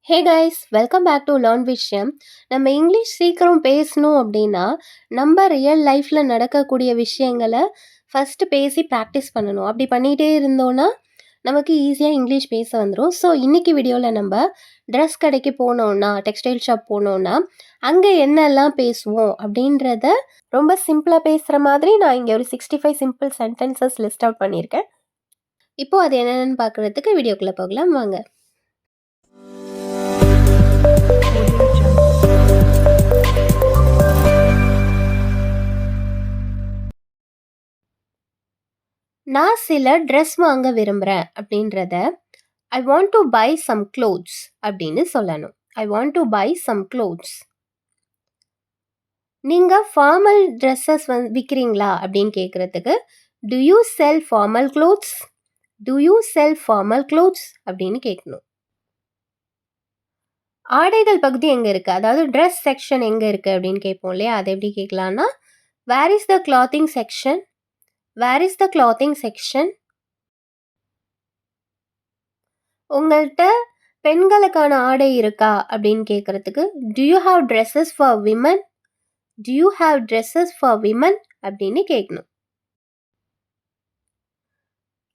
Hey guys, welcome back to learn விஷயம். நம்ம English சீக்கிரம் பேசணும் அப்படின்னா நம்ம ரியல் லைஃப்பில் நடக்கக்கூடிய விஷயங்களை ஃபஸ்ட்டு பேசி ப்ராக்டிஸ் பண்ணணும். அப்படி பண்ணிகிட்டே இருந்தோன்னா நமக்கு ஈஸியாக இங்கிலீஷ் பேச வந்துடும். ஸோ இன்றைக்கி வீடியோவில் நம்ம ட்ரெஸ் கடைக்கு போனோன்னா, டெக்ஸ்டைல் ஷாப் போனோன்னா அங்கே என்னெல்லாம் பேசுவோம் அப்படின்றத ரொம்ப சிம்பிளாக பேசுகிற மாதிரி நான் இங்கே ஒரு 65 சிம்பிள் சென்டென்சஸ் லிஸ்ட் அவுட் பண்ணியிருக்கேன். இப்போது அது என்னென்னு பார்க்குறதுக்கு வீடியோக்குள்ளே போகலாம் வாங்க. நான் சில ட்ரெஸ் வாங்க விரும்புகிறேன் அப்படின்றத I want to buy some clothes அப்படின்னு சொல்லணும். I want to buy some clothes. நீங்கள் ஃபார்மல் ட்ரெஸ்ஸஸ் விற்கிறீங்களா அப்படின்னு கேட்குறதுக்கு do you sell formal clothes, do you sell formal clothes அப்படின்னு கேட்கணும். ஆடைகள் பகுதி எங்கே இருக்குது, அதாவது ட்ரெஸ் செக்ஷன் எங்கே இருக்குது அப்படின்னு கேட்போம் இல்லையா, அதை எப்படி கேட்கலான்னா where is the clothing section, where is the clothing section. உங்கள்கிட்ட பெண்களுக்கான ஆடை இருக்கா அப்படின்னு கேட்குறதுக்கு do you have dresses for women, do you have dresses for women அப்படின்னு கேட்கணும்.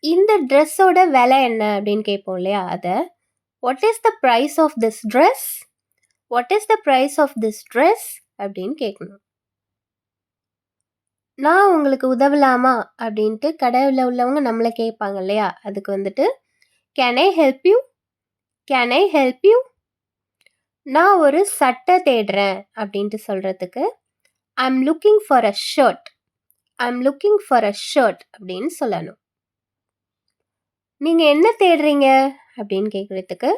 இந்த ட்ரெஸ்ஸோட விலை என்ன அப்படின்னு கேட்போம் இல்லையா, அதை what is the price of this dress, what is the price of this dress அப்படின்னு கேட்கணும். நான் உங்களுக்கு உதவலாமா அப்படின்ட்டு கடையில் உள்ளவங்க நம்மளை கேட்பாங்க இல்லையா, அதுக்கு வந்துட்டு can I help you, can I help you. நான் ஒரு சட்டை தேடுறேன் அப்படின்ட்டு சொல்கிறதுக்கு ஐ am looking for a shirt, I am looking for a shirt அப்படின்னு சொல்லணும். நீங்கள் என்ன தேடுறீங்க அப்படின்னு கேட்குறதுக்கு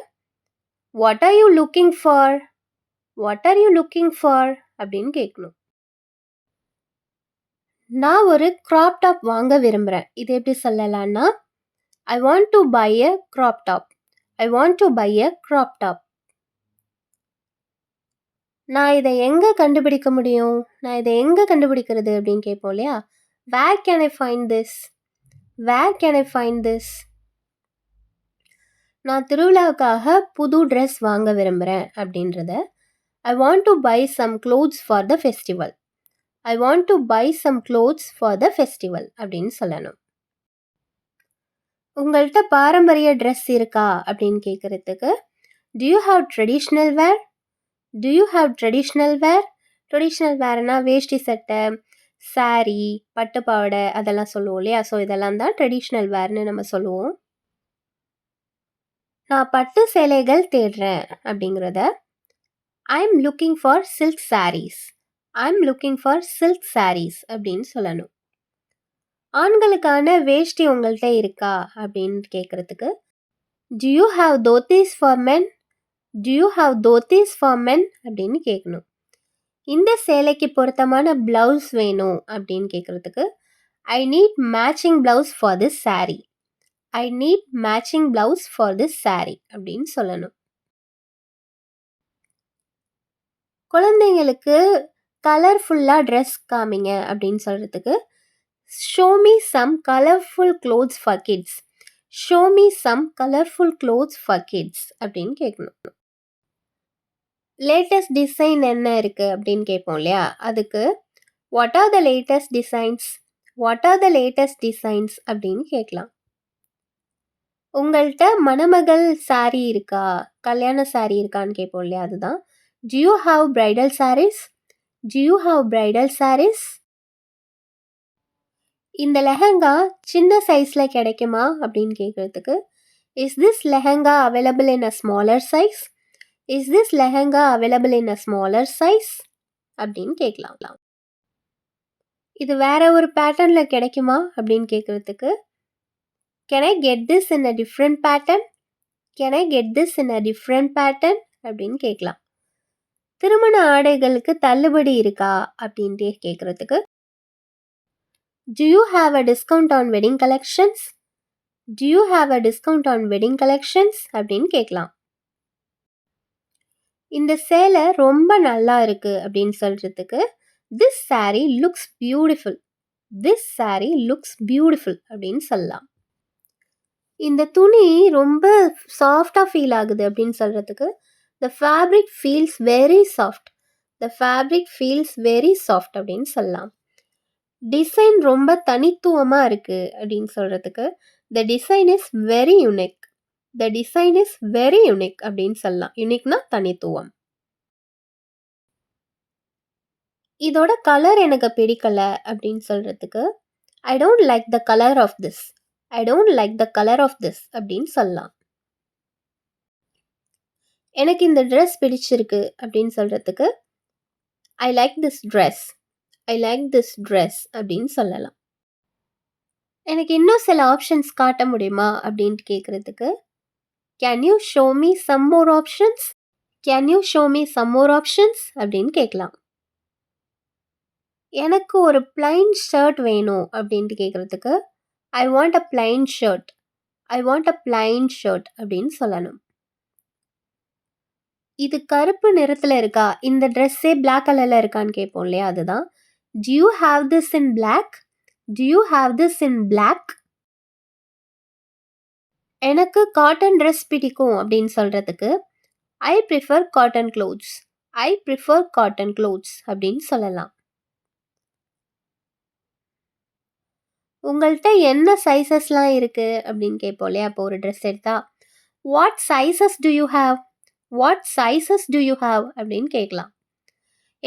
what are you looking for, what are you looking for அப்படின்னு கேட்கணும். நான் ஒரு க்ராப் டாப் வாங்க விரும்புகிறேன், இது எப்படி சொல்லலான்னா I want to buy a crop top, I want to buy a crop top. நான் இதை எங்கே கண்டுபிடிக்க முடியும், நான் இதை எங்கே கண்டுபிடிக்கிறது அப்படின்னு கேட்போம் இல்லையா, where can I find this, where can I find this. நான் திருவிழாவுக்காக புது ட்ரெஸ் வாங்க விரும்புகிறேன் அப்படின்றத I want to buy some clothes for the festival, I want to buy some clothes for the festival அப்படின்னு சொல்லணும். உங்கள்கிட்ட பாரம்பரிய ட்ரெஸ் இருக்கா அப்படின்னு கேட்குறதுக்கு do you have traditional wear, do you have traditional wear. Traditional வேர்னா வேஷ்டி சட்டை, சாரீ, பட்டுப்பாவடை அதெல்லாம் சொல்லுவோம் இல்லையா, ஸோ இதெல்லாம் தான் ட்ரெடிஷ்னல் வேர்னு நம்ம சொல்லுவோம். நான் பட்டு சேலைகள் தேடுறேன் அப்படிங்கிறத I am looking for silk saris, I am looking for silk saris அப்படின்னு சொல்லணும். ஆண்களுக்கான வேஷ்டி உங்கள்கிட்ட இருக்கா அப்படின்னு கேட்குறதுக்கு do you have dhotis for men, do you have dhotis for men அப்படின்னு கேட்கணும். இந்த சேலைக்கு பொருத்தமான ப்ளவுஸ் வேணும் அப்படின்னு கேட்குறதுக்கு I need matching blouse for this sari, I need matching blouse for this sari அப்படின்னு சொல்லணும். குழந்தைங்களுக்கு கலர்ஃபுல்லாக ட்ரெஸ் காமிங்க அப்படின்னு சொல்கிறதுக்கு show me some colourful clothes for kids, show me some colourful clothes for kids அப்படின்னு கேட்கணும். லேட்டஸ்ட் டிசைன் என்ன இருக்குது அப்படின்னு கேட்போம் இல்லையா, அதுக்கு what are the latest designs, what are the latest designs அப்படின்னு கேட்கலாம். உங்கள்கிட்ட மணமகள் சாரீ இருக்கா, கல்யாண சாரீ இருக்கான்னு கேட்போம் இல்லையா, அதுதான் do you have bridal sarees, do you have bridal sarees. இந்த லெஹங்கா சின்ன சைஸில் கிடைக்குமா அப்படின்னு கேட்குறதுக்கு is this lehenga available in a smaller size, is this lehenga available in a smaller size அப்படின்னு கேட்கலாம். இது வேற ஒரு பேட்டர்னில் கிடைக்குமா அப்படின்னு கேட்குறதுக்கு can I get this in a different pattern, can I get this in a different pattern அப்படின்னு கேட்கலாம். திருமண ஆடைகளுக்கு தள்ளுபடி இருக்கா அப்படின்ட்டு கேட்குறதுக்கு do you have a discount on wedding collections, to you have a discount on wedding collections அப்படின்னு கேட்கலாம். இந்த சேலை ரொம்ப நல்லா இருக்குது அப்படின்னு சொல்கிறதுக்கு this sari looks beautiful, this sari looks beautiful அப்படின்னு சொல்லலாம். இந்த துணி ரொம்ப சாஃப்டாக ஃபீல் ஆகுது அப்படின்னு சொல்கிறதுக்கு The fabric feels very soft. The fabric feels very soft அப்படின்னு சொல்லலாம். டிசைன் ரொம்ப தனித்துவமா இருக்கு அப்படின்னு சொல்றதுக்கு the design is very unique. The design is very unique அப்படின்னு சொல்லலாம். யூனிக்னா தனித்துவம். இதோட கலர் எனக்கு பிடிக்கல அப்படின்னு சொல்றதுக்கு I don't like the color of this. I don't like the color of this அப்படின்னு சொல்லலாம். எனக்கு இந்த ட்ரெஸ் பிடிச்சிருக்கு அப்படின்னு சொல்றதுக்கு I like this dress. I like this dress அப்படின்னு சொல்லலாம். எனக்கு இன்னும் சில ஆப்ஷன்ஸ் காட்ட முடியுமா அப்படின்ட்டு கேட்குறதுக்கு Can you show me some more options? Can you show me some more options? அப்படின்னு கேட்கலாம். எனக்கு ஒரு plain ஷர்ட் வேணும் அப்படின்ட்டு கேட்குறதுக்கு I want a plain shirt. I want a plain shirt அப்படின்னு சொல்லணும். இது கருப்பு நிறத்தில் இருக்கா, இந்த ட்ரெஸ்ஸே பிளாக் கலரில் இருக்கான்னு கேட்போம் இல்லையா, அதுதான். Do you have this in black? Do you have this in black? எனக்கு காட்டன் ட்ரெஸ் பிடிக்கும் அப்படின்னு சொல்கிறதுக்கு I prefer cotton clothes. I prefer cotton clothes அப்படின்னு சொல்லலாம். உங்கள்கிட்ட என்ன சைஸஸ்லாம் இருக்குது அப்படின்னு கேட்போம் இல்லையா, அப்போ ஒரு ட்ரெஸ் எடுத்தா What sizes do you have? What sizes do you have? அப்படின்னு கேட்கலாம்.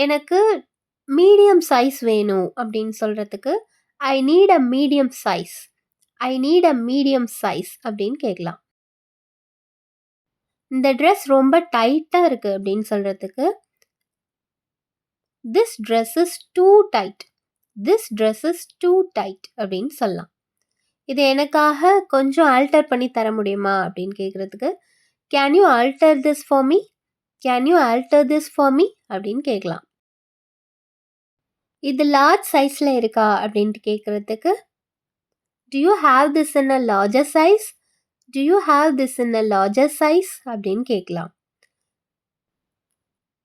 எனக்கு மீடியம் சைஸ் வேணும் அப்படின்னு சொல்கிறதுக்கு I need a medium size. I need a medium size அப்படின்னு கேட்கலாம். இந்த ட்ரெஸ் ரொம்ப டைட்டாக இருக்குது அப்படின்னு சொல்கிறதுக்கு This dress is too tight. This dress is too tight அப்படின்னு சொல்லலாம். இது எனக்காக கொஞ்சம் ஆல்டர் பண்ணி தர முடியுமா அப்படின்னு கேட்குறதுக்கு Can you alter this for me? Can you alter this for me? அப்படின்னு கேட்கலாம். இது லார்ஜ் சைஸில் இருக்கா அப்படின்ட்டு கேட்குறதுக்கு Do you have this in a larger size? Do you have this in a larger size? அப்படின்னு கேட்கலாம்.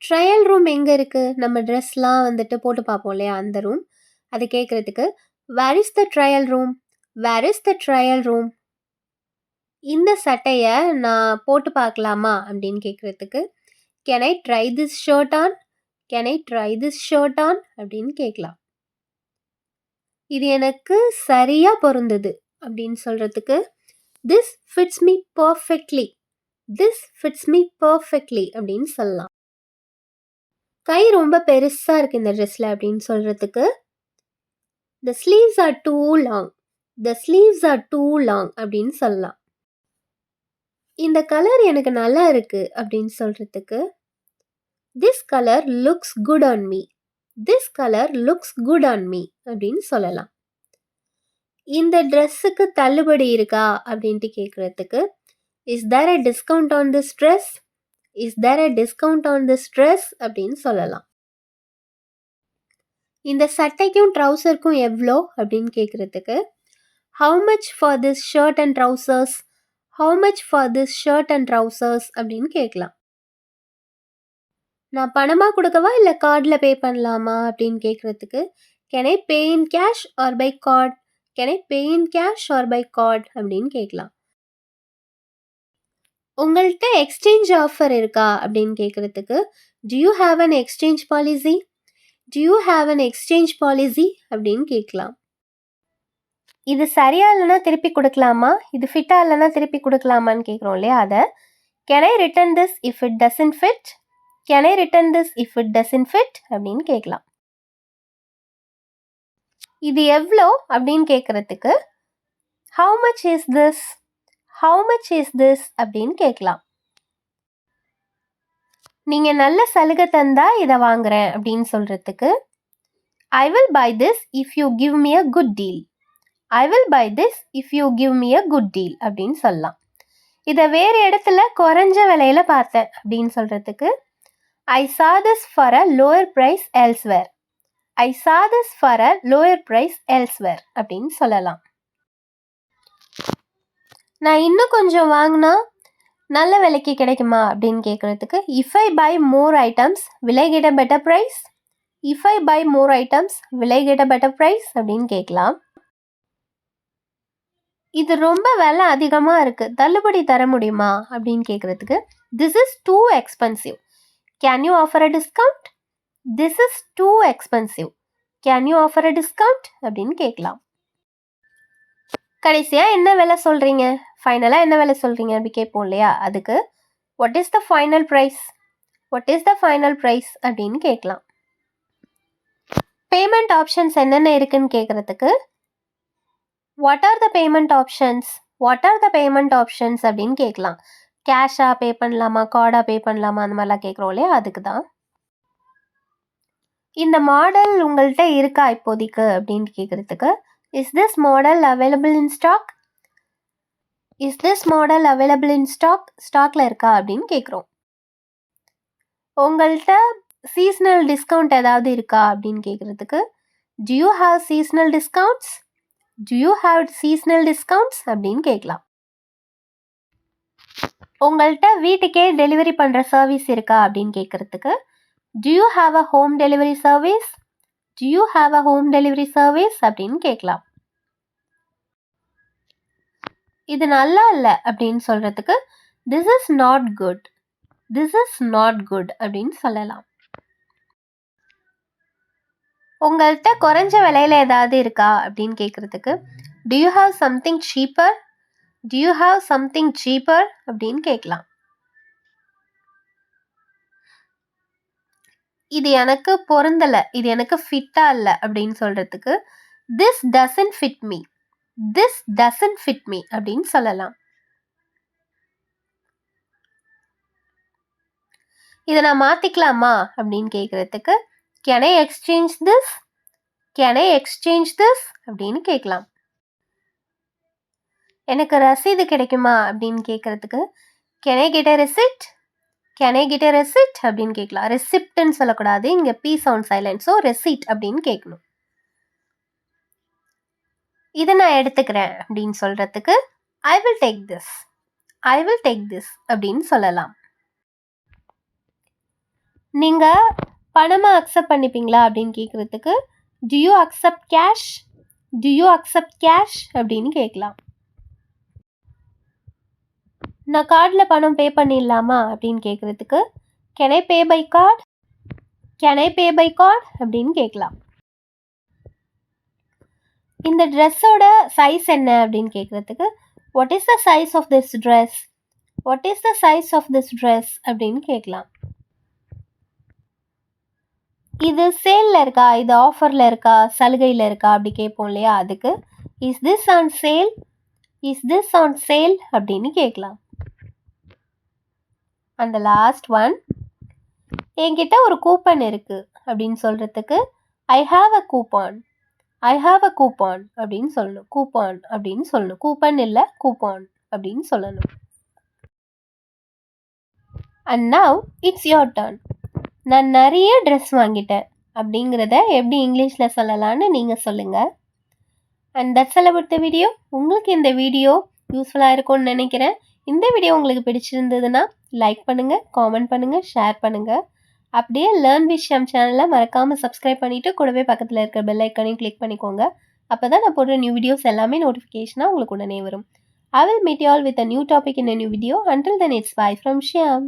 ட்ரையல் ரூம் எங்கே இருக்குது, நம்ம ட்ரெஸ்லாம் வந்துட்டு போட்டு பார்ப்போம் இல்லையா, அந்த ரூம். அது கேட்குறதுக்கு Where is the trial room? Where is the trial room? இந்த சட்டையை நான் போட்டு பார்க்கலாமா அப்படின்னு கேட்குறதுக்கு Can I try this shirt on? Can I try this shirt on? அப்படின்னு கேட்கலாம். இது எனக்கு சரியாக பொருந்தது அப்படின்னு சொல்கிறதுக்கு This fits me perfectly. This fits me perfectly அப்படின்னு சொல்லலாம். கை ரொம்ப பெருசாக இருக்குது இந்த ட்ரெஸ்ஸில் அப்படின்னு சொல்கிறதுக்கு The sleeves are too long. The sleeves are too long அப்படின்னு சொல்லலாம். இந்த கலர் எனக்கு நல்லா இருக்குது அப்படின்னு சொல்கிறதுக்கு This color looks good on me. This color looks good on me அப்படின்னு சொல்லலாம். இந்த ட்ரெஸ்ஸுக்கு தள்ளுபடி இருக்கா அப்படின்ட்டு கேட்குறதுக்கு Is there a discount on this dress? Is there a discount on this dress? அப்படின்னு சொல்லலாம். இந்த சட்டைக்கும் ட்ரௌசருக்கும் எவ்வளோ அப்படின்னு கேட்குறதுக்கு How much for this shirt and trousers? How much for this shirt and trousers? அப்படின்னு கேட்கலாம். நான் பணமாக கொடுக்கவா இல்லை கார்டில் பே பண்ணலாமா அப்படின்னு கேட்குறதுக்கு Can I pay in cash or by card? Can I pay in cash or by card? அப்படின்னு கேட்கலாம். உங்கள்கிட்ட எக்ஸ்சேஞ்ச் ஆஃபர் இருக்கா அப்படின்னு கேட்குறதுக்கு Do you have an exchange policy? Do you have an exchange policy? அப்படின்னு கேட்கலாம். இது சரியா இல்லைன்னா திருப்பி கொடுக்கலாமா, இது ஃபிட்டாக இல்லைன்னா திருப்பி கொடுக்கலாமான்னு கேட்குறோம் இல்லையா, அதை Can I return this if it doesn't fit? Can I return this if it doesn't fit? அப்படின்னு கேட்கலாம். இது எவ்வளோ அப்படின்னு கேட்குறதுக்கு How much is this? How much is this? அப்படின்னு கேட்கலாம். நீங்கள் நல்ல சலுகை தந்தா இதை வாங்குறேன் அப்படின்னு சொல்கிறதுக்கு I will buy this if you give me a good deal. I will buy this if you give me a good deal அப்படின்னு சொல்லலாம். இதை வேறு இடத்துல குறைஞ்ச விலையில் பார்த்தேன் அப்படின்னு சொல்கிறதுக்கு I saw this for a lower price elsewhere. I saw this for a lower price elsewhere அப்படின்னு சொல்லலாம். நான் இன்னும் கொஞ்சம் வாங்கினா நல்ல விலைக்கு கிடைக்குமா அப்படின்னு கேட்குறதுக்கு If I buy more items, will I get a better price? If I buy more items, will I get a better price? அப்படின்னு கேட்கலாம். இது ரொம்ப விலை அதிகமாக இருக்குது, தள்ளுபடி தர முடியுமா அப்படின்னு கேட்குறதுக்கு This is too expensive. Can you offer a discount? This is too expensive. Can you offer a discount? அப்படின்னு கேட்கலாம். கடைசியா என்ன விலை சொல்றீங்க, ஃபைனலா என்ன விலை சொல்றீங்க அப்படி கேட்போம் இல்லையா, அதுக்கு what is the final price? What is the final price அப்படின்னு கேட்கலாம். பேமெண்ட் ஆப்ஷன்ஸ் என்னென்ன இருக்குன்னு கேட்குறதுக்கு what are the payment options, what are the payment options அப்படின்னு கேட்கலாம். கேஷாக பே பண்ணலாமா, கார்டாக பே பண்ணலாமா, அந்த மாதிரிலாம் கேட்குறோம் இல்லையா, அதுக்கு தான். இந்த மாடல் உங்கள்கிட்ட இருக்கா இப்போதைக்கு அப்படின்னு கேட்குறதுக்கு is this model available in stock, is this model available in stock, ஸ்டாக்ல இருக்கா அப்படின்னு கேட்குறோம். உங்கள்கிட்ட சீசனல் டிஸ்கவுண்ட் ஏதாவது இருக்கா அப்படின்னு கேட்குறதுக்கு do you have seasonal discounts, do you have seasonal discounts அப்படின்னு கேட்கலாம். உங்கள்கிட்ட வீட்டுக்கே டெலிவரி பண்ணுற சர்வீஸ் இருக்கா அப்படின்னு கேட்குறதுக்கு do you have a home delivery service, do you have a home delivery service அப்படின்னு கேட்கலாம். இது நல்லா இல்லை அப்படின்னு சொல்கிறதுக்கு this is not good, this is not good அப்படின்னு சொல்லலாம். உங்கள்கிட்ட குறைஞ்ச விலையில் ஏதாவது இருக்கா அப்படின்னு கேட்குறதுக்கு do you have something cheaper, do you have something cheaper அப்படின்னு கேட்கலாம். இது எனக்கு பொருந்தலை, இது எனக்கு ஃபிட்டாக இல்லை அப்படின்னு சொல்கிறதுக்கு this doesn't fit me, this doesn't fit me அப்படின்னு சொல்லலாம். இதை நான் மாற்றிக்கலாமா அப்படின்னு கேட்குறதுக்கு can I exchange this, can I exchange this அப்படின்னு கேட்கலாம். எனக்கு ரசீது கிடைக்குமா அப்படின்னு கேட்குறதுக்கு can I get a receipt, can I get a receipt அப்படின்னு கேட்கலாம். ரெசிப்ட்னு சொல்லக்கூடாது, இங்கே P sound silent, so receipt அப்படின்னு கேட்கணும். இதை நான் எடுத்துக்கிறேன் அப்படின்னு சொல்கிறதுக்கு I will take this, I will take this அப்படின்னு சொல்லலாம். நீங்கள் பணமாக அக்செப்ட் பண்ணிப்பீங்களா அப்படின்னு கேட்குறதுக்கு do you accept cash, do you accept cash அப்படின்னு கேட்கலாம். நான் கார்டில் பணம் பே பண்ணிடலாமா அப்படின்னு கேட்குறதுக்கு can I pay by card, can I pay by card அப்படின்னு கேட்கலாம். இந்த ட்ரெஸ்ஸோட சைஸ் என்ன அப்படின்னு கேட்குறதுக்கு what is the size of this dress, what is the size of this dress அப்படின்னு கேட்கலாம். இது சேலில் இருக்கா, இது ஆஃபரில் இருக்கா, சலுகையில் இருக்கா அப்படி கேட்போம் இல்லையா, அதுக்கு is this on sale, is this on sale அப்படின்னு கேட்கலாம். அந்த லாஸ்ட் ஒன் என்கிட்ட ஒரு கூப்பன் இருக்குது அப்படின்னு சொல்கிறதுக்கு I have a coupon, I have a coupon அப்படின்னு சொல்லணும். கூப்பான் அப்படின்னு சொல்லணும், கூப்பன் இல்லை கூப்பான் அப்படின்னு சொல்லணும். And now it's your turn. நான் நிறைய ட்ரெஸ் வாங்கிட்டேன் அப்படிங்கிறத எப்படி இங்கிலீஷில் சொல்லலான்னு நீங்கள் சொல்லுங்கள். And that's all about the video. உங்களுக்கு இந்த வீடியோ யூஸ்ஃபுல்லாக இருக்கும்னு நினைக்கிறேன். இந்த வீடியோ உங்களுக்கு பிடிச்சிருந்ததுன்னா லைக் பண்ணுங்கள், காமெண்ட் பண்ணுங்கள், ஷேர் பண்ணுங்கள். அப்படியே லேர்ன் வித் ஷியாம் சேனலை மறக்காமல் சப்ஸ்கிரைப் பண்ணிவிட்டு கூடவே பக்கத்தில் இருக்கிற பெல் ஐக்கானையும் கிளிக் பண்ணிக்கோங்க. அப்போ தான் நான் போடுற நியூ வீடியோஸ் எல்லாமே நோட்டிஃபிகேஷனாக உங்களுக்கு உடனே வரும். I will meet you all with a new topic in a new video. Until then, it's bye from Shyam.